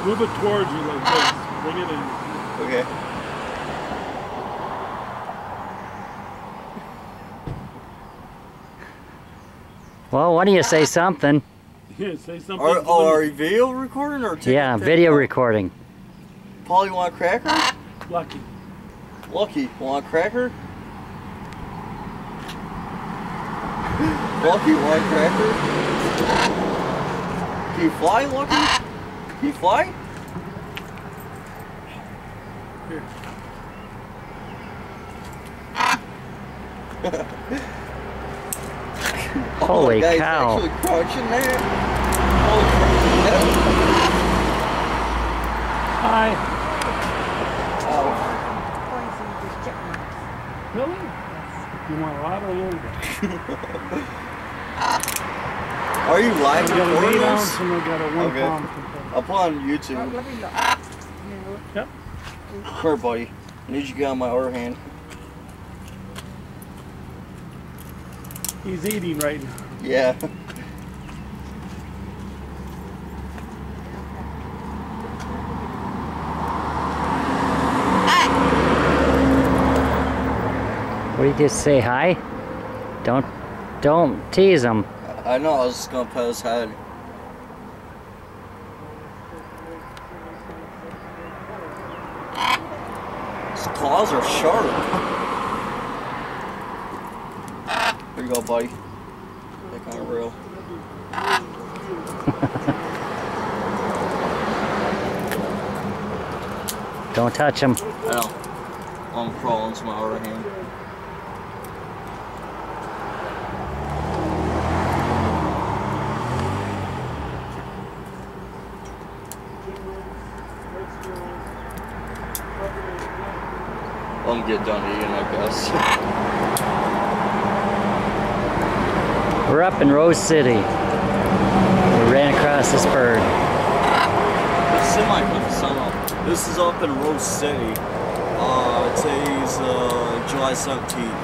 Move it towards you like this. Bring it in. Okay. Well, why don't you say something? Yeah, say something. Are you video recording or taking Yeah, a picture? video recording. Paul, you want a cracker? Lucky. Lucky, want a cracker? Lucky, want a cracker? Can you fly, Lucky? Can you fly? Here. Holy guy's cow. Actually crouching there. Holy crap. Hi. Oh. Really? You want a lot or a little bit? Are you live I got an recording 8 ounce this? and I got a 1 Okay. pound. I'll put on YouTube. Yep. Come here, buddy. I need you to get on my other hand. He's eating right now. Yeah. What did you just say? Hi? Don't tease him. I know, I was just gonna pet his head. His claws are sharp. Here you go, buddy. They're kind of real. Don't touch him. I know. I'm crawling to my other hand. Let him get done eating, I guess. We're up in Rose City. We ran across this bird. This is up in Rose City. Today's July 17th.